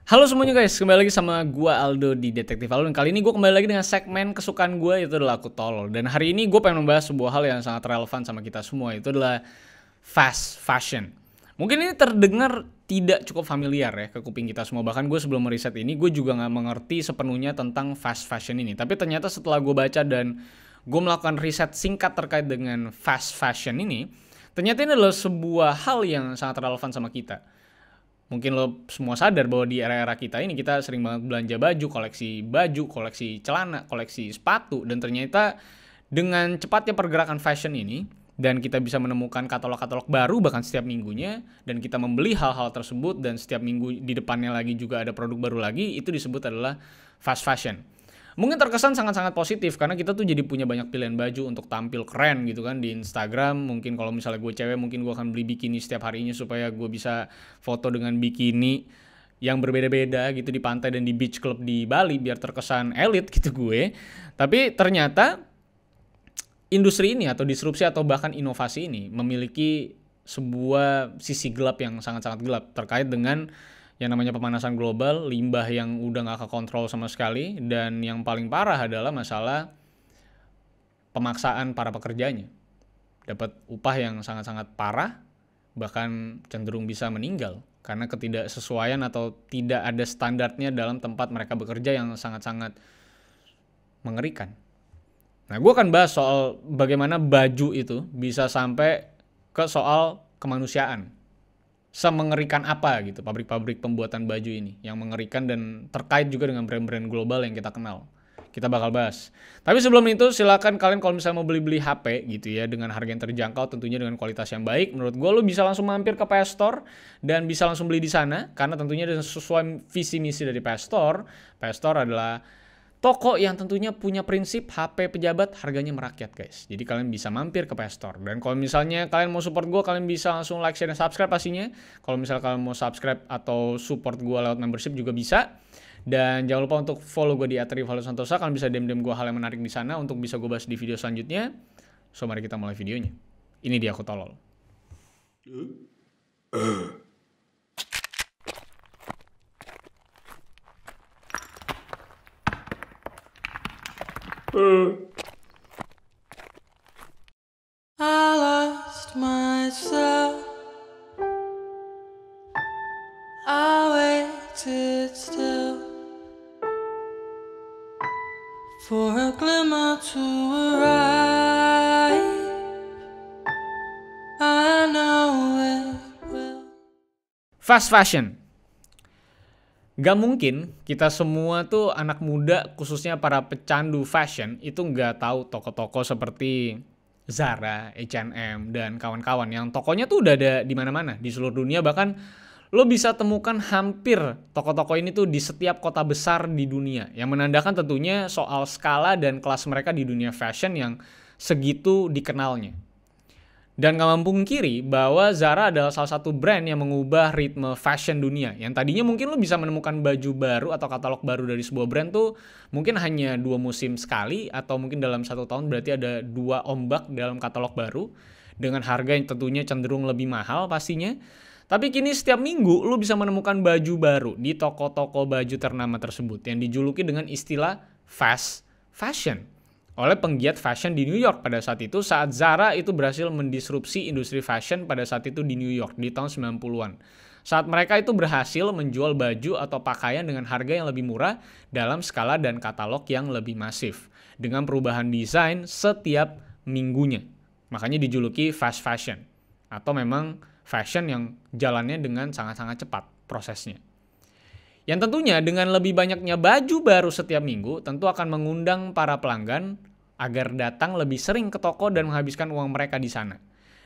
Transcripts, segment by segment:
Halo semuanya guys, kembali lagi sama gua Aldo di Detektif Aldo. Dan kali ini gue kembali lagi dengan segmen kesukaan gue, itu adalah Aku Tolol. Dan hari ini gue pengen membahas sebuah hal yang sangat relevan sama kita semua, itu adalah fast fashion. Mungkin ini terdengar tidak cukup familiar ya ke kuping kita semua. Bahkan gue sebelum meriset ini, gue juga gak mengerti sepenuhnya tentang fast fashion ini. Tapi ternyata setelah gue baca dan gue melakukan riset singkat terkait dengan fast fashion ini, ternyata ini adalah sebuah hal yang sangat relevan sama kita. Mungkin lo semua sadar bahwa di era-era kita ini kita sering banget belanja baju, koleksi celana, koleksi sepatu. Dan ternyata dengan cepatnya pergerakan fashion ini, dan kita bisa menemukan katalog-katalog baru bahkan setiap minggunya, dan kita membeli hal-hal tersebut, dan setiap minggu di depannya lagi juga ada produk baru lagi, itu disebut adalah fast fashion. Mungkin terkesan sangat-sangat positif karena kita tuh jadi punya banyak pilihan baju untuk tampil keren gitu kan di Instagram. Mungkin kalau misalnya gue cewek, mungkin gue akan beli bikini setiap harinya supaya gue bisa foto dengan bikini yang berbeda-beda gitu di pantai dan di beach club di Bali biar terkesan elit gitu gue. Tapi ternyata industri ini atau disrupsi atau bahkan inovasi ini memiliki sebuah sisi gelap yang sangat-sangat gelap terkait dengan yang namanya pemanasan global, limbah yang udah gak kekontrol sama sekali, dan yang paling parah adalah masalah pemaksaan para pekerjanya. Dapat upah yang sangat-sangat parah, bahkan cenderung bisa meninggal karena ketidaksesuaian atau tidak ada standarnya dalam tempat mereka bekerja yang sangat-sangat mengerikan. Nah, gue akan bahas soal bagaimana baju itu bisa sampai ke soal kemanusiaan. Semengerikan apa gitu pabrik-pabrik pembuatan baju ini yang mengerikan dan terkait juga dengan brand-brand global yang kita kenal. Kita bakal bahas. Tapi sebelum itu silakan kalian kalau misalnya mau beli-beli HP gitu ya dengan harga yang terjangkau, tentunya dengan kualitas yang baik, menurut gue lo bisa langsung mampir ke PS Store dan bisa langsung beli di sana karena tentunya sesuai visi misi dari PS Store. PS Store adalah toko yang tentunya punya prinsip HP pejabat harganya merakyat guys. Jadi kalian bisa mampir ke PS Store. Dan kalau misalnya kalian mau support gue, kalian bisa langsung like, share, dan subscribe pastinya. Kalau misalnya kalian mau subscribe atau support gue lewat membership juga bisa. Dan jangan lupa untuk follow gue di @rivaldosantosa. Kalian bisa DM-DM gue hal yang menarik di sana untuk bisa gue bahas di video selanjutnya. So mari kita mulai videonya. Ini dia Aku Tolol. I lost myself. I waited still for a glimmer to arrive. I know it will. Fast fashion. Gak mungkin kita semua tuh anak muda, khususnya para pecandu fashion, itu gak tahu toko-toko seperti Zara, H&M, dan kawan-kawan yang tokonya tuh udah ada di mana-mana di seluruh dunia. Bahkan lo bisa temukan hampir toko-toko ini tuh di setiap kota besar di dunia, yang menandakan tentunya soal skala dan kelas mereka di dunia fashion yang segitu dikenalnya. Dan gak mampu pungkiri bahwa Zara adalah salah satu brand yang mengubah ritme fashion dunia. Yang tadinya mungkin lo bisa menemukan baju baru atau katalog baru dari sebuah brand tuh mungkin hanya 2 musim sekali, atau mungkin dalam 1 tahun berarti ada 2 ombak dalam katalog baru dengan harga yang tentunya cenderung lebih mahal pastinya. Tapi kini setiap minggu lo bisa menemukan baju baru di toko-toko baju ternama tersebut yang dijuluki dengan istilah fast fashion oleh penggiat fashion di New York pada saat itu, saat Zara itu berhasil mendisrupsi industri fashion pada saat itu di New York di tahun 90-an. Saat mereka itu berhasil menjual baju atau pakaian dengan harga yang lebih murah dalam skala dan katalog yang lebih masif, dengan perubahan desain setiap minggunya. Makanya dijuluki fast fashion, atau memang fashion yang jalannya dengan sangat-sangat cepat prosesnya. Yang tentunya dengan lebih banyaknya baju baru setiap minggu tentu akan mengundang para pelanggan agar datang lebih sering ke toko dan menghabiskan uang mereka di sana.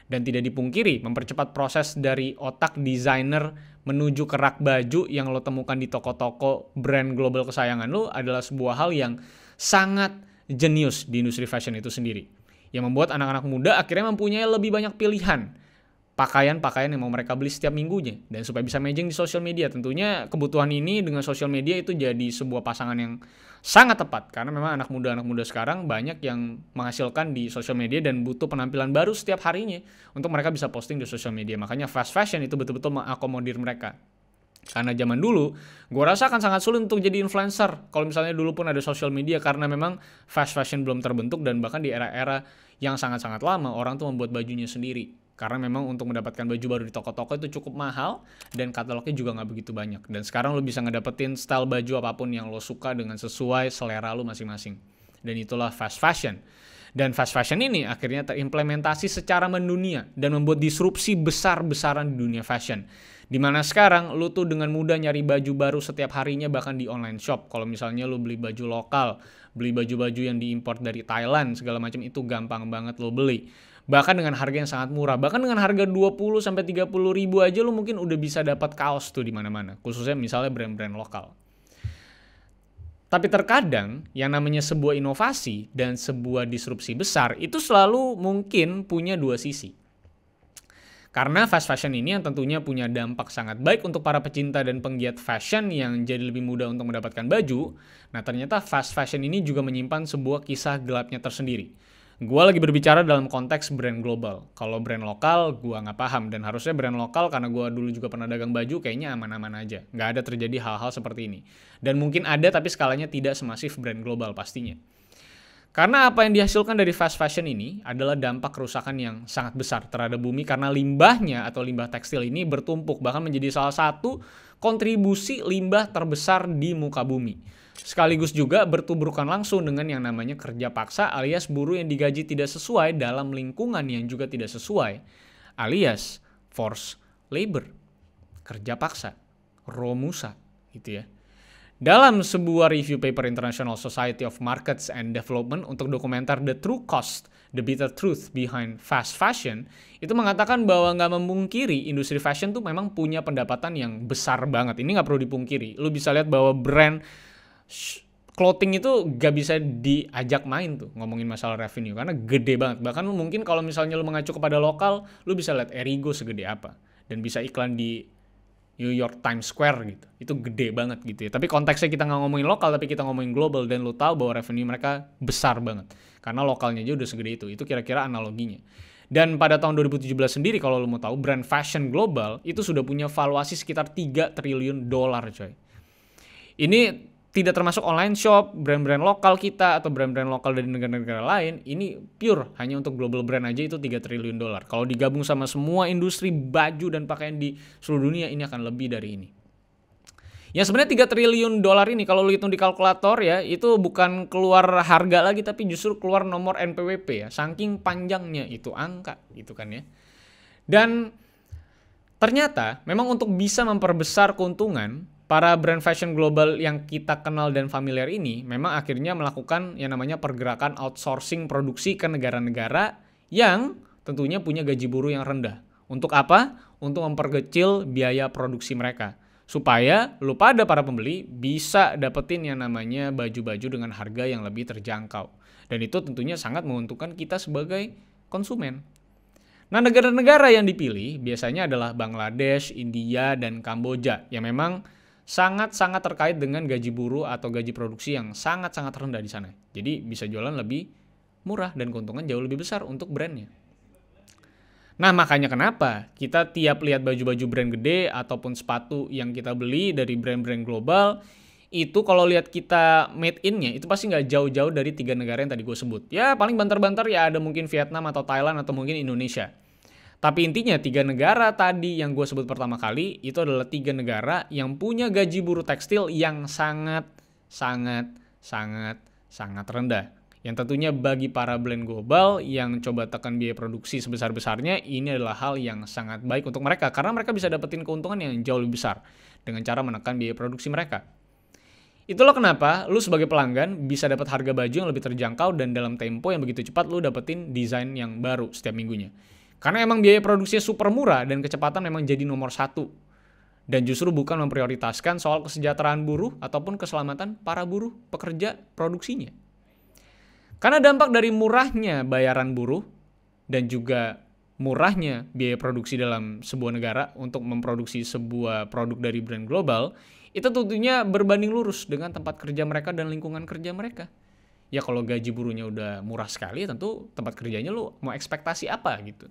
Dan tidak dipungkiri mempercepat proses dari otak desainer menuju ke rak baju yang lo temukan di toko-toko brand global kesayangan lo adalah sebuah hal yang sangat jenius di industri fashion itu sendiri. Yang membuat anak-anak muda akhirnya mempunyai lebih banyak pilihan pakaian-pakaian yang mau mereka beli setiap minggunya. Dan supaya bisa matching di sosial media, tentunya kebutuhan ini dengan sosial media itu jadi sebuah pasangan yang sangat tepat. Karena memang anak muda sekarang banyak yang menghasilkan di sosial media dan butuh penampilan baru setiap harinya untuk mereka bisa posting di sosial media. Makanya fast fashion itu betul-betul mengakomodir mereka. Karena zaman dulu, gue rasa akan sangat sulit untuk jadi influencer. Kalau misalnya dulu pun ada social media, karena memang fast fashion belum terbentuk, dan bahkan di era-era yang sangat-sangat lama, orang tuh membuat bajunya sendiri. Karena memang untuk mendapatkan baju baru di toko-toko itu cukup mahal, dan katalognya juga nggak begitu banyak. Dan sekarang lo bisa ngedapetin style baju apapun yang lo suka dengan sesuai selera lo masing-masing. Dan itulah fast fashion. Dan fast fashion ini akhirnya terimplementasi secara mendunia dan membuat disrupsi besar-besaran di dunia fashion. Dimana sekarang lu tuh dengan mudah nyari baju baru setiap harinya bahkan di online shop. Kalau misalnya lu beli baju lokal, beli baju-baju yang diimpor dari Thailand, segala macam itu gampang banget lu beli. Bahkan dengan harga yang sangat murah. Bahkan dengan harga 20-30 ribu aja lu mungkin udah bisa dapat kaos tuh di mana-mana. Khususnya misalnya brand-brand lokal. Tapi terkadang yang namanya sebuah inovasi dan sebuah disrupsi besar itu selalu mungkin punya dua sisi. Karena fast fashion ini yang tentunya punya dampak sangat baik untuk para pecinta dan penggiat fashion yang jadi lebih mudah untuk mendapatkan baju. Nah ternyata fast fashion ini juga menyimpan sebuah kisah gelapnya tersendiri. Gua lagi berbicara dalam konteks brand global. Kalau brand lokal gua nggak paham, dan harusnya brand lokal karena gua dulu juga pernah dagang baju kayaknya aman-aman aja. Nggak ada terjadi hal-hal seperti ini. Dan mungkin ada tapi skalanya tidak semasif brand global pastinya. Karena apa yang dihasilkan dari fast fashion ini adalah dampak kerusakan yang sangat besar terhadap bumi karena limbahnya atau limbah tekstil ini bertumpuk bahkan menjadi salah satu kontribusi limbah terbesar di muka bumi. Sekaligus juga bertuburkan langsung dengan yang namanya kerja paksa alias buruh yang digaji tidak sesuai dalam lingkungan yang juga tidak sesuai alias forced labor, kerja paksa, romusa gitu ya. Dalam sebuah review paper International Society of Markets and Development untuk dokumenter The True Cost, The Bitter Truth Behind Fast Fashion, itu mengatakan bahwa nggak memungkiri industri fashion tuh memang punya pendapatan yang besar banget. Ini nggak perlu dipungkiri. Lu bisa lihat bahwa brand clothing itu nggak bisa diajak main tuh ngomongin masalah revenue karena gede banget. Bahkan mungkin kalau misalnya lu mengacu kepada lokal, lu bisa lihat Erigo segede apa dan bisa iklan di New York Times Square gitu. Itu gede banget gitu ya. Tapi konteksnya kita nggak ngomongin lokal, tapi kita ngomongin global. Dan lu tahu bahwa revenue mereka besar banget. Karena lokalnya aja udah segede itu. Itu kira-kira analoginya. Dan pada tahun 2017 sendiri, kalau lu mau tahu, brand fashion global itu sudah punya valuasi sekitar 3 triliun dolar coy. Ini tidak termasuk online shop, brand-brand lokal kita, atau brand-brand lokal dari negara-negara lain. Ini pure, hanya untuk global brand aja itu 3 triliun dolar. Kalau digabung sama semua industri baju dan pakaian di seluruh dunia, ini akan lebih dari ini. Ya sebenarnya 3 triliun dolar ini, kalau lu hitung di kalkulator ya, itu bukan keluar harga lagi, tapi justru keluar nomor NPWP ya. Saking panjangnya itu angka, gitu kan ya. Dan ternyata, memang untuk bisa memperbesar keuntungan, para brand fashion global yang kita kenal dan familiar ini memang akhirnya melakukan yang namanya pergerakan outsourcing produksi ke negara-negara yang tentunya punya gaji buruh yang rendah. Untuk apa? Untuk memperkecil biaya produksi mereka. Supaya lu pada para pembeli bisa dapetin yang namanya baju-baju dengan harga yang lebih terjangkau. Dan itu tentunya sangat menguntungkan kita sebagai konsumen. Nah, negara-negara yang dipilih biasanya adalah Bangladesh, India, dan Kamboja yang memang sangat-sangat terkait dengan gaji buruh atau gaji produksi yang sangat-sangat rendah di sana. Jadi bisa jualan lebih murah dan keuntungan jauh lebih besar untuk brandnya. Nah makanya kenapa kita tiap lihat baju-baju brand gede ataupun sepatu yang kita beli dari brand-brand global, itu kalau lihat kita made in-nya itu pasti nggak jauh-jauh dari 3 negara yang tadi gue sebut. Ya paling banter-banter ya ada mungkin Vietnam atau Thailand atau mungkin Indonesia. Tapi intinya 3 negara tadi yang gue sebut pertama kali itu adalah 3 negara yang punya gaji buruh tekstil yang sangat rendah. Yang tentunya bagi para brand global yang coba tekan biaya produksi sebesar-besarnya, ini adalah hal yang sangat baik untuk mereka. Karena mereka bisa dapetin keuntungan yang jauh lebih besar dengan cara menekan biaya produksi mereka. Itulah kenapa lu sebagai pelanggan bisa dapat harga baju yang lebih terjangkau dan dalam tempo yang begitu cepat lu dapetin desain yang baru setiap minggunya. Karena emang biaya produksinya super murah dan kecepatan memang jadi nomor 1. Dan justru bukan memprioritaskan soal kesejahteraan buruh ataupun keselamatan para buruh pekerja produksinya. Karena dampak dari murahnya bayaran buruh dan juga murahnya biaya produksi dalam sebuah negara untuk memproduksi sebuah produk dari brand global, itu tentunya berbanding lurus dengan tempat kerja mereka dan lingkungan kerja mereka. Ya kalau gaji buruhnya udah murah sekali, tentu tempat kerjanya lu mau ekspektasi apa gitu.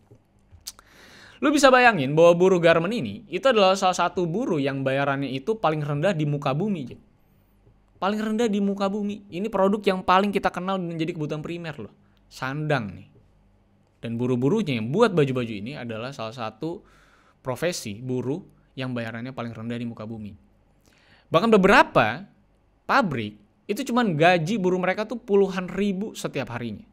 Lu bisa bayangin bahwa buruh garment ini itu adalah salah satu buruh yang bayarannya itu paling rendah di muka bumi. Jack. Paling rendah di muka bumi. Ini produk yang paling kita kenal menjadi kebutuhan primer loh. Sandang nih. Dan buruh-buruhnya yang buat baju-baju ini adalah salah satu profesi buruh yang bayarannya paling rendah di muka bumi. Bahkan beberapa pabrik itu cuman gaji buruh mereka tuh puluhan ribu setiap harinya.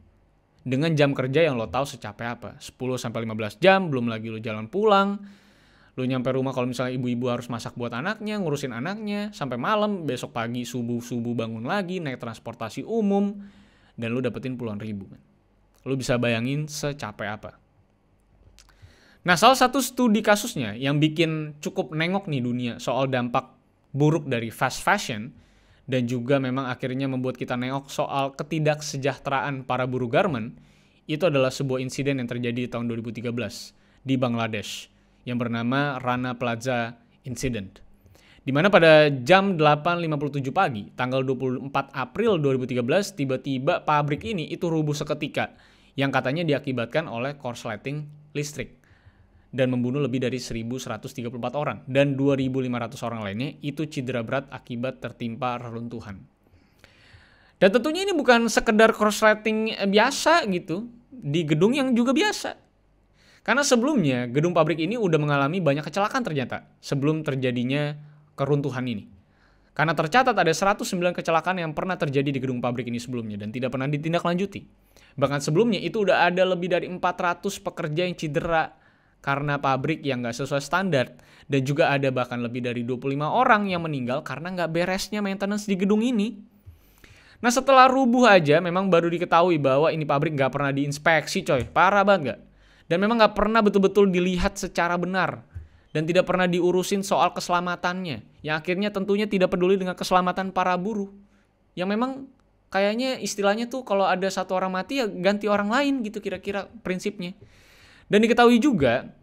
Dengan jam kerja yang lo tahu secapek apa. 10-15 jam, belum lagi lo jalan pulang. Lo nyampe rumah kalau misalnya ibu-ibu harus masak buat anaknya, ngurusin anaknya. Sampai malam, besok pagi subuh-subuh bangun lagi, naik transportasi umum. Dan lo dapetin puluhan ribu. Lo bisa bayangin secapek apa. Nah, salah satu studi kasusnya yang bikin cukup nengok nih dunia soal dampak buruk dari fast fashion dan juga memang akhirnya membuat kita nengok soal ketidaksejahteraan para buruh garment, itu adalah sebuah insiden yang terjadi di tahun 2013 di Bangladesh yang bernama Rana Plaza Incident. Di mana pada jam 8.57 pagi, tanggal 24 April 2013, tiba-tiba pabrik ini itu rubuh seketika yang katanya diakibatkan oleh korsleting listrik dan membunuh lebih dari 1.134 orang. Dan 2.500 orang lainnya itu cedera berat akibat tertimpa reruntuhan. Dan tentunya ini bukan sekedar korsleting biasa gitu, di gedung yang juga biasa. Karena sebelumnya gedung pabrik ini udah mengalami banyak kecelakaan ternyata sebelum terjadinya keruntuhan ini. Karena tercatat ada 109 kecelakaan yang pernah terjadi di gedung pabrik ini sebelumnya dan tidak pernah ditindaklanjuti. Bahkan sebelumnya itu udah ada lebih dari 400 pekerja yang cedera karena pabrik yang nggak sesuai standar. Dan juga ada bahkan lebih dari 25 orang yang meninggal karena nggak beresnya maintenance di gedung ini. Nah setelah rubuh aja memang baru diketahui bahwa ini pabrik nggak pernah diinspeksi coy. Parah banget nggak? Dan memang nggak pernah betul-betul dilihat secara benar. Dan tidak pernah diurusin soal keselamatannya. Yang akhirnya tentunya tidak peduli dengan keselamatan para buruh. Yang memang kayaknya istilahnya tuh kalau ada satu orang mati ya ganti orang lain gitu kira-kira prinsipnya. Dan diketahui juga,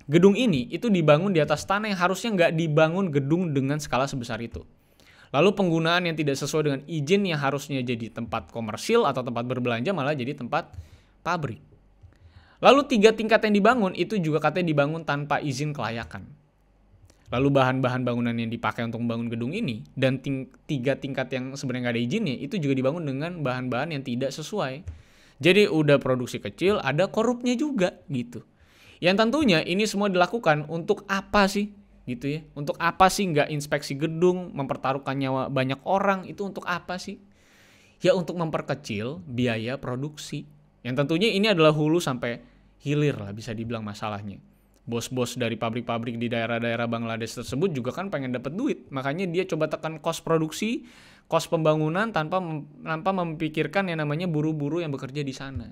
gedung ini itu dibangun di atas tanah yang harusnya nggak dibangun gedung dengan skala sebesar itu. Lalu penggunaan yang tidak sesuai dengan izin yang harusnya jadi tempat komersil atau tempat berbelanja malah jadi tempat pabrik. Lalu 3 tingkat yang dibangun itu juga katanya dibangun tanpa izin kelayakan. Lalu bahan-bahan bangunan yang dipakai untuk membangun gedung ini dan 3 tingkat yang sebenarnya nggak ada izinnya itu juga dibangun dengan bahan-bahan yang tidak sesuai. Jadi udah produksi kecil, ada korupnya juga gitu. Yang tentunya ini semua dilakukan untuk apa sih? Gitu ya. Untuk apa sih nggak inspeksi gedung, mempertaruhkan nyawa banyak orang, itu untuk apa sih? Ya untuk memperkecil biaya produksi. Yang tentunya ini adalah hulu sampai hilir lah bisa dibilang masalahnya. Bos-bos dari pabrik-pabrik di daerah-daerah Bangladesh tersebut juga kan pengen dapat duit. Makanya dia coba tekan kos produksi, kos pembangunan tanpa memikirkan yang namanya buruh-buruh yang bekerja di sana.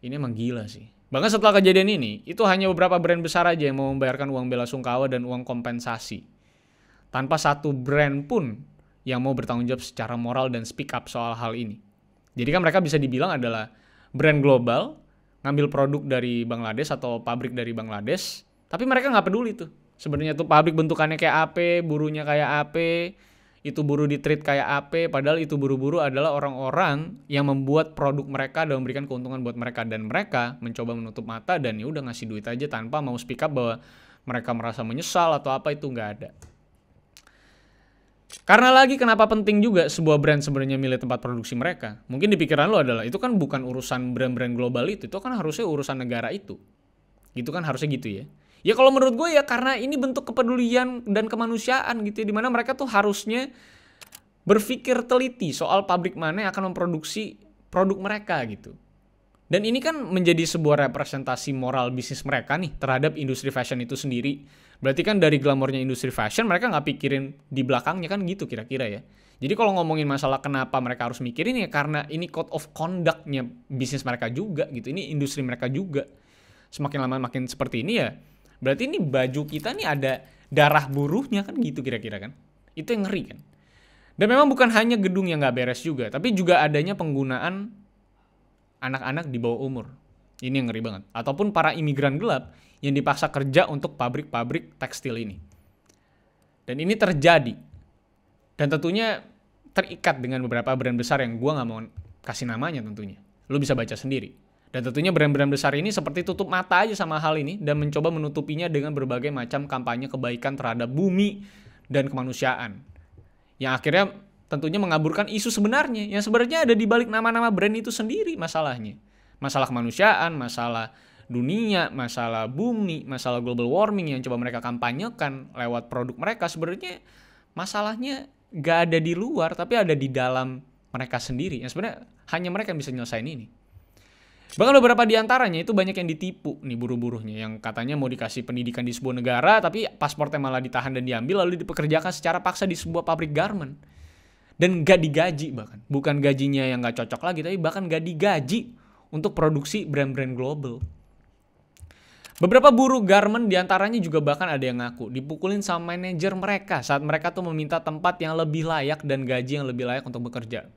Ini emang gila sih. Bahkan setelah kejadian ini, itu hanya beberapa brand besar aja yang mau membayarkan uang bela sungkawa dan uang kompensasi. Tanpa satu brand pun yang mau bertanggung jawab secara moral dan speak up soal hal ini. Jadi kan mereka bisa dibilang adalah brand global, ngambil produk dari Bangladesh atau pabrik dari Bangladesh, tapi mereka nggak peduli tuh. Sebenarnya tuh pabrik bentukannya kayak apa, buruhnya kayak apa, itu buruh di-treat kayak apa, padahal itu buruh-buruh adalah orang-orang yang membuat produk mereka dan memberikan keuntungan buat mereka, dan mereka mencoba menutup mata dan ya udah ngasih duit aja tanpa mau speak up bahwa mereka merasa menyesal atau apa, itu nggak ada. Karena lagi kenapa penting juga sebuah brand sebenarnya milih tempat produksi mereka. Mungkin di pikiran lo adalah itu kan bukan urusan brand-brand global itu kan harusnya urusan negara itu. Gitu kan harusnya gitu ya. Ya kalau menurut gue ya karena ini bentuk kepedulian dan kemanusiaan gitu ya. Dimana mereka tuh harusnya berpikir teliti soal pabrik mana yang akan memproduksi produk mereka gitu. Dan ini kan menjadi sebuah representasi moral bisnis mereka nih terhadap industri fashion itu sendiri. Berarti kan dari glamornya industri fashion mereka nggak pikirin di belakangnya kan gitu kira-kira ya. Jadi kalau ngomongin masalah kenapa mereka harus mikirin ya karena ini code of conduct-nya bisnis mereka juga gitu. Ini industri mereka juga. Semakin lama makin seperti ini ya. Berarti ini baju kita nih ada darah buruhnya kan gitu kira-kira kan. Itu yang ngeri kan. Dan memang bukan hanya gedung yang nggak beres juga. Tapi juga adanya penggunaan anak-anak di bawah umur. Ini yang ngeri banget. Ataupun para imigran gelap yang dipaksa kerja untuk pabrik-pabrik tekstil ini. Dan ini terjadi. Dan tentunya terikat dengan beberapa brand besar yang gue gak mau kasih namanya tentunya. Lu bisa baca sendiri. Dan tentunya brand-brand besar ini seperti tutup mata aja sama hal ini dan mencoba menutupinya dengan berbagai macam kampanye kebaikan terhadap bumi dan kemanusiaan. Yang akhirnya tentunya mengaburkan isu sebenarnya yang sebenarnya ada di balik nama-nama brand itu sendiri masalahnya. Masalah kemanusiaan, masalah dunia, masalah bumi, masalah global warming yang coba mereka kampanyekan lewat produk mereka, sebenarnya masalahnya gak ada di luar tapi ada di dalam mereka sendiri. Yang sebenarnya hanya mereka yang bisa nyelesain ini. Bahkan beberapa di antaranya itu banyak yang ditipu nih buruh-buruhnya yang katanya mau dikasih pendidikan di sebuah negara tapi pasportnya malah ditahan dan diambil lalu dipekerjakan secara paksa di sebuah pabrik garment. Dan gak digaji bahkan. Bukan gajinya yang gak cocok lagi tapi bahkan gak digaji untuk produksi brand-brand global. Beberapa buruh garment diantaranya juga bahkan ada yang ngaku dipukulin sama manajer mereka saat mereka tuh meminta tempat yang lebih layak dan gaji yang lebih layak untuk bekerja.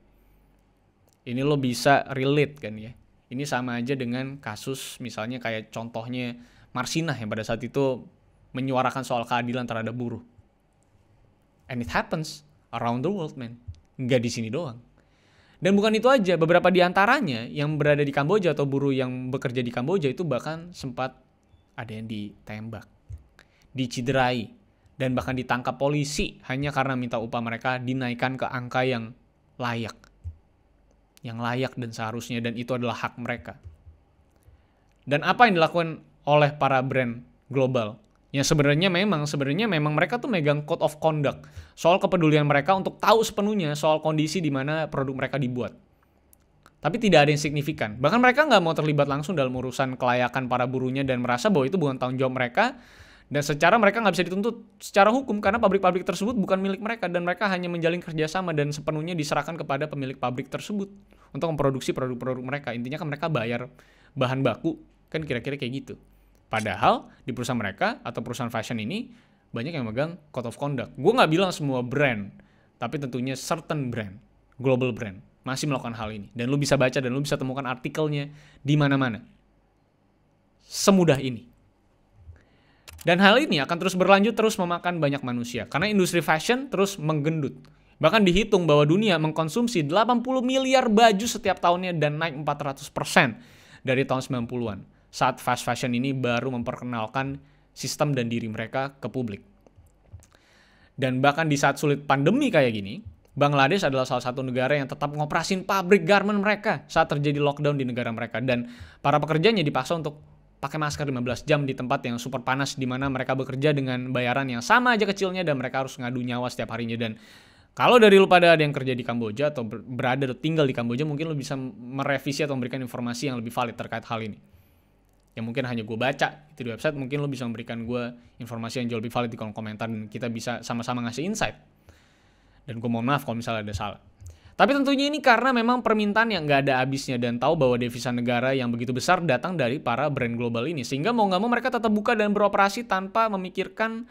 Ini lo bisa relate kan ya. Ini sama aja dengan kasus misalnya kayak contohnya Marsinah yang pada saat itu menyuarakan soal keadilan terhadap buruh. And it happens around the world, man. Nggak di sini doang. Dan bukan itu aja, beberapa di antaranya yang berada di Kamboja atau buruh yang bekerja di Kamboja itu bahkan sempat ada yang ditembak, diciderai, dan bahkan ditangkap polisi hanya karena minta upah mereka dinaikkan ke angka yang layak. Yang layak dan seharusnya, dan itu adalah hak mereka. Dan apa yang dilakukan oleh para brand global? Yang sebenarnya memang mereka tuh megang code of conduct soal kepedulian mereka untuk tahu sepenuhnya soal kondisi di mana produk mereka dibuat. Tapi tidak ada yang signifikan. Bahkan mereka nggak mau terlibat langsung dalam urusan kelayakan para buruhnya dan merasa bahwa itu bukan tanggung jawab mereka. Dan secara mereka nggak bisa dituntut secara hukum karena pabrik-pabrik tersebut bukan milik mereka dan mereka hanya menjalin kerjasama dan sepenuhnya diserahkan kepada pemilik pabrik tersebut untuk memproduksi produk-produk mereka. Intinya kan mereka bayar bahan baku, kan kira-kira kayak gitu. Padahal di perusahaan mereka atau perusahaan fashion ini banyak yang megang code of conduct. Gue nggak bilang semua brand, tapi tentunya certain brand, global brand masih melakukan hal ini. Dan lu bisa baca dan lu bisa temukan artikelnya di mana-mana. Semudah ini. Dan hal ini akan terus berlanjut, terus memakan banyak manusia. Karena industri fashion terus menggendut. Bahkan dihitung bahwa dunia mengkonsumsi 80 miliar baju setiap tahunnya dan naik 400% dari tahun 90-an. Saat fast fashion ini baru memperkenalkan sistem dan diri mereka ke publik. Dan bahkan di saat sulit pandemi kayak gini, Bangladesh adalah salah satu negara yang tetap ngoperasin pabrik garment mereka saat terjadi lockdown di negara mereka. Dan para pekerjanya dipaksa untuk pakai masker 15 jam di tempat yang super panas di mana mereka bekerja dengan bayaran yang sama aja kecilnya dan mereka harus ngadu nyawa setiap harinya. Dan kalau dari lu pada ada yang kerja di Kamboja atau berada atau tinggal di Kamboja, mungkin lu bisa merevisi atau memberikan informasi yang lebih valid terkait hal ini. Yang mungkin hanya gue baca itu di website, mungkin lu bisa memberikan gue informasi yang jauh lebih valid di kolom komentar dan kita bisa sama-sama ngasih insight. Dan gue mohon maaf kalau misalnya ada salah. Tapi tentunya ini karena memang permintaan yang nggak ada habisnya dan tahu bahwa devisa negara yang begitu besar datang dari para brand global ini. Sehingga mau nggak mau mereka tetap buka dan beroperasi tanpa memikirkan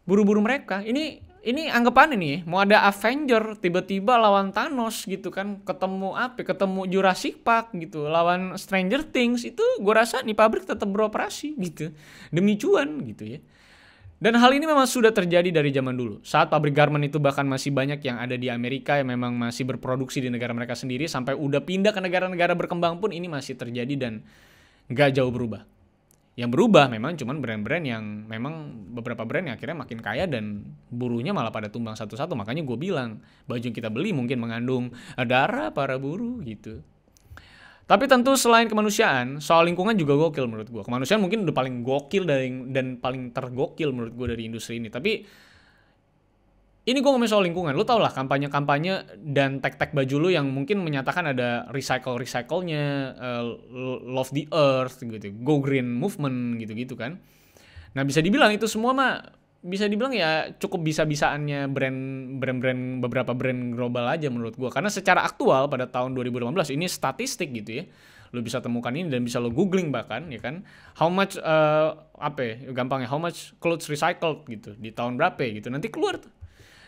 buru-buru mereka. Ini anggapan ini mau ada Avenger tiba-tiba lawan Thanos gitu kan, ketemu Jurassic Park gitu, lawan Stranger Things, itu gue rasa nih pabrik tetap beroperasi gitu demi cuan gitu ya. Dan hal ini memang sudah terjadi dari zaman dulu. Saat pabrik garment itu bahkan masih banyak yang ada di Amerika yang memang masih berproduksi di negara mereka sendiri, sampai udah pindah ke negara-negara berkembang pun ini masih terjadi dan gak jauh berubah. Yang berubah memang cuman brand-brand yang memang beberapa brand yang akhirnya makin kaya dan buruhnya malah pada tumbang satu-satu. Makanya gue bilang baju yang kita beli mungkin mengandung darah para buruh gitu. Tapi tentu selain kemanusiaan, soal lingkungan juga gokil menurut gue. Kemanusiaan mungkin udah paling gokil dan paling tergokil menurut gue dari industri ini. Tapi ini gue ngomongin soal lingkungan. Lu tau lah kampanye-kampanye dan tag-tag baju lu yang mungkin menyatakan ada recycle-nya, love the earth gitu, go green movement gitu-gitu kan. Nah bisa dibilang itu semua mah bisa dibilang ya cukup bisa-bisaannya brand beberapa brand global aja menurut gue. Karena secara aktual pada tahun 2018 ini statistik gitu ya. Lu bisa temukan ini dan bisa lu googling bahkan ya kan. How much gampangnya how much clothes recycled gitu di tahun berapa gitu. Nanti keluar tuh.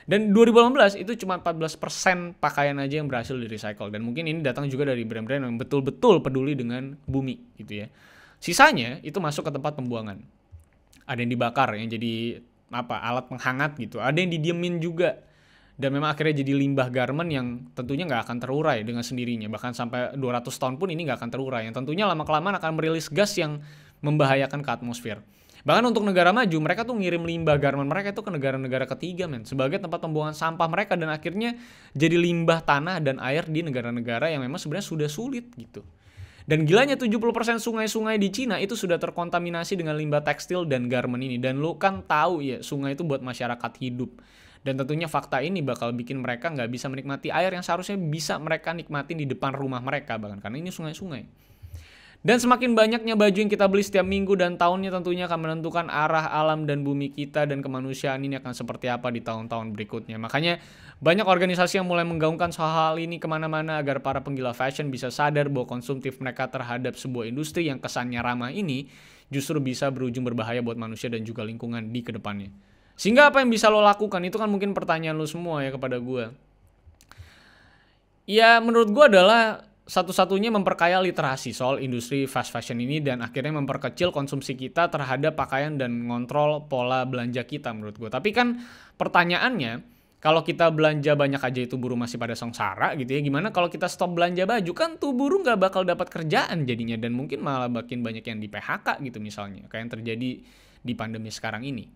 Dan 2018 itu cuma 14% pakaian aja yang berhasil di-recycle. Dan mungkin ini datang juga dari brand-brand yang betul-betul peduli dengan bumi gitu ya. Sisanya itu masuk ke tempat pembuangan. Ada yang dibakar yang jadi alat penghangat gitu. Ada yang didiemin juga. Dan memang akhirnya jadi limbah garment yang tentunya nggak akan terurai dengan sendirinya. Bahkan sampai 200 tahun pun ini nggak akan terurai. Yang tentunya lama-kelamaan akan merilis gas yang membahayakan ke atmosfer. Bahkan untuk negara maju, mereka tuh ngirim limbah garment mereka itu ke negara-negara ketiga, men. Sebagai tempat pembuangan sampah mereka. Dan akhirnya jadi limbah tanah dan air di negara-negara yang memang sebenarnya sudah sulit gitu. Dan gilanya 70% sungai-sungai di Cina itu sudah terkontaminasi dengan limbah tekstil dan garment ini. Dan lu kan tahu ya, sungai itu buat masyarakat hidup. Dan tentunya fakta ini bakal bikin mereka nggak bisa menikmati air yang seharusnya bisa mereka nikmatin di depan rumah mereka, bahkan karena ini sungai-sungai. Dan semakin banyaknya baju yang kita beli setiap minggu dan tahunnya tentunya akan menentukan arah alam dan bumi kita dan kemanusiaan ini akan seperti apa di tahun-tahun berikutnya. Makanya banyak organisasi yang mulai menggaungkan soal hal ini kemana-mana agar para penggila fashion bisa sadar bahwa konsumtif mereka terhadap sebuah industri yang kesannya ramah ini justru bisa berujung berbahaya buat manusia dan juga lingkungan di kedepannya. Sehingga apa yang bisa lo lakukan? Itu kan mungkin pertanyaan lo semua ya kepada gue. Ya menurut gue adalah satu-satunya memperkaya literasi soal industri fast fashion ini dan akhirnya memperkecil konsumsi kita terhadap pakaian dan ngontrol pola belanja kita menurut gue. Tapi kan pertanyaannya, kalau kita belanja banyak aja itu buruh masih pada sengsara gitu ya. Gimana kalau kita stop belanja baju? Kan tuh buruh nggak bakal dapat kerjaan jadinya dan mungkin malah makin banyak yang di PHK gitu misalnya. Kayak yang terjadi di pandemi sekarang ini.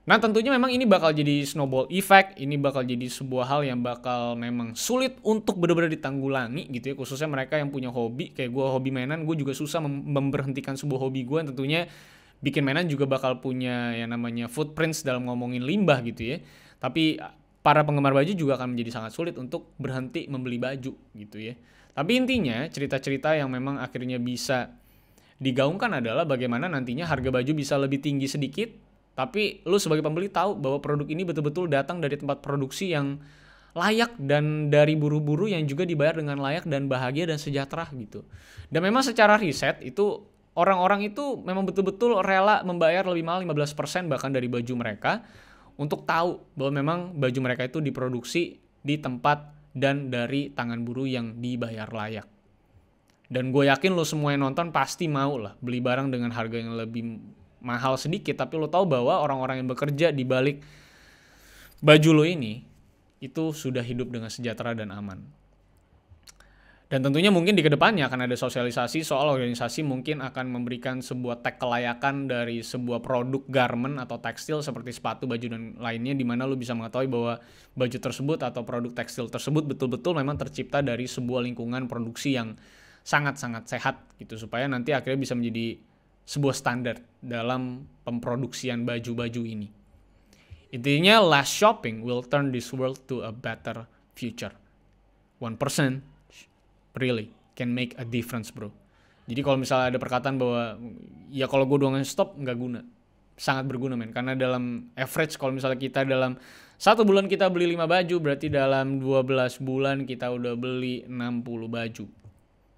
Nah tentunya memang ini bakal jadi snowball effect, ini bakal jadi sebuah hal yang bakal memang sulit untuk benar-benar ditanggulangi gitu ya, khususnya mereka yang punya hobi, kayak gue hobi mainan, gue juga susah memberhentikan sebuah hobi gue, yang tentunya bikin mainan juga bakal punya yang namanya footprints dalam ngomongin limbah gitu ya, tapi para penggemar baju juga akan menjadi sangat sulit untuk berhenti membeli baju gitu ya. Tapi intinya cerita-cerita yang memang akhirnya bisa digaungkan adalah bagaimana nantinya harga baju bisa lebih tinggi sedikit, tapi lu sebagai pembeli tahu bahwa produk ini betul-betul datang dari tempat produksi yang layak dan dari buruh-buruh yang juga dibayar dengan layak dan bahagia dan sejahtera gitu. Dan memang secara riset itu orang-orang itu memang betul-betul rela membayar lebih mahal 15% bahkan dari baju mereka untuk tahu bahwa memang baju mereka itu diproduksi di tempat dan dari tangan buruh yang dibayar layak. Dan gue yakin lo semua yang nonton pasti mau lah beli barang dengan harga yang lebih mahal sedikit, tapi lo tahu bahwa orang-orang yang bekerja di balik baju lo ini itu sudah hidup dengan sejahtera dan aman. Dan tentunya mungkin di kedepannya akan ada sosialisasi soal organisasi mungkin akan memberikan sebuah tag kelayakan dari sebuah produk garment atau tekstil seperti sepatu, baju, dan lainnya, di mana lo bisa mengetahui bahwa baju tersebut atau produk tekstil tersebut betul-betul memang tercipta dari sebuah lingkungan produksi yang sangat-sangat sehat gitu, supaya nanti akhirnya bisa menjadi sebuah standar dalam pemproduksian baju-baju ini. Intinya, less shopping will turn this world to a better future. 1% really can make a difference, bro. Jadi kalau misalnya ada perkataan bahwa ya kalau gue doang stop, nggak guna. Sangat berguna, men. Karena dalam average, kalau misalnya kita dalam 1 bulan kita beli 5 baju, berarti dalam 12 bulan kita udah beli 60 baju.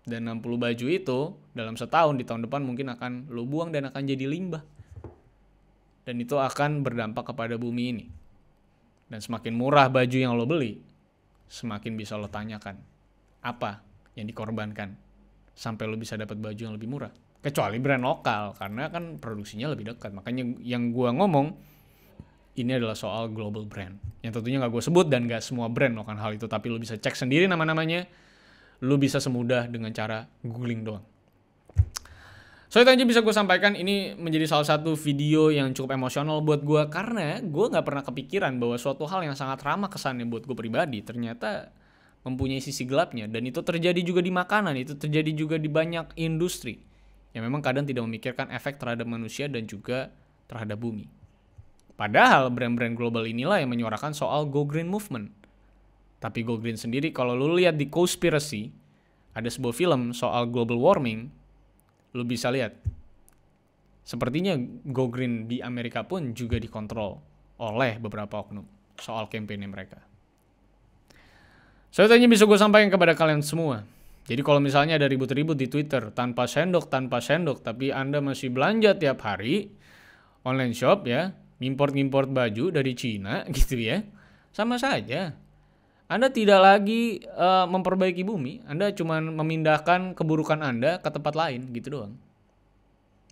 Dan 60 baju itu dalam setahun di tahun depan mungkin akan lo buang dan akan jadi limbah. Dan itu akan berdampak kepada bumi ini. Dan semakin murah baju yang lo beli, semakin bisa lo tanyakan apa yang dikorbankan sampai lo bisa dapat baju yang lebih murah. Kecuali brand lokal, karena kan produksinya lebih dekat. Makanya yang gua ngomong ini adalah soal global brand. Yang tentunya gak gue sebut dan gak semua brand melakukan hal itu. Tapi lo bisa cek sendiri nama-namanya. Lu bisa semudah dengan cara googling doang. So itu aja bisa gue sampaikan. Ini menjadi salah satu video yang cukup emosional buat gue, karena gue gak pernah kepikiran bahwa suatu hal yang sangat ramah kesannya buat gue pribadi ternyata mempunyai sisi gelapnya. Dan itu terjadi juga di makanan, itu terjadi juga di banyak industri yang memang kadang tidak memikirkan efek terhadap manusia dan juga terhadap bumi. Padahal brand-brand global inilah yang menyuarakan soal Go Green Movement. Tapi Go Green sendiri, kalau lu lihat di Cowspiracy, ada sebuah film soal global warming, lu bisa lihat. Sepertinya Go Green di Amerika pun juga dikontrol oleh beberapa oknum soal kampanye mereka. So, itu bisa gue sampaikan kepada kalian semua. Jadi kalau misalnya ada ribut-ribut di Twitter, tanpa sendok, tapi Anda masih belanja tiap hari, online shop ya, import baju dari Cina gitu ya, sama saja. Anda tidak lagi memperbaiki bumi, Anda cuma memindahkan keburukan Anda ke tempat lain gitu doang.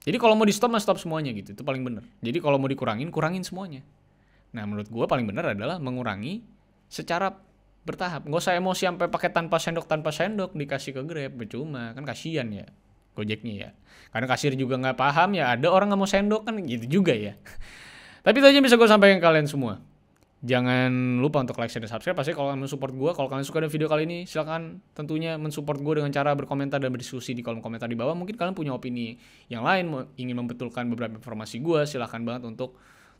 Jadi kalau mau di stop, stop semuanya gitu, itu paling benar. Jadi kalau mau dikurangin, kurangin semuanya. Nah menurut gue paling benar adalah mengurangi secara bertahap. Nggak usah emosi sampai pakai tanpa sendok dikasih ke Grab, percuma kan, kasihan ya Gojeknya ya. Karena kasir juga nggak paham ya, ada orang nggak mau sendok kan gitu juga ya. Tapi itu aja yang bisa gue sampaikan ke kalian semua. Jangan lupa untuk like, share, dan subscribe. Pasti kalau kalian mensupport gue, kalau kalian suka dengan video kali ini, silakan tentunya mensupport gue dengan cara berkomentar dan berdiskusi di kolom komentar di bawah. Mungkin kalian punya opini yang lain, ingin membetulkan beberapa informasi gue, silakan banget untuk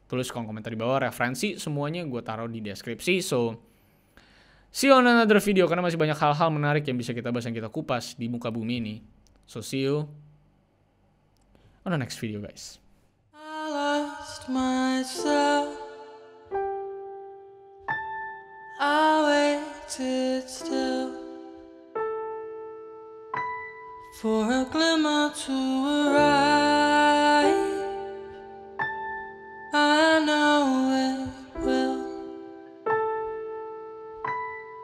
tulis kolom komentar di bawah. Referensi semuanya gue taruh di deskripsi. So, see you on another video, karena masih banyak hal-hal menarik yang bisa kita bahas, yang kita kupas di muka bumi ini. So, see you on the next video, guys. I lost myself. I waited still for a glimmer to arrive.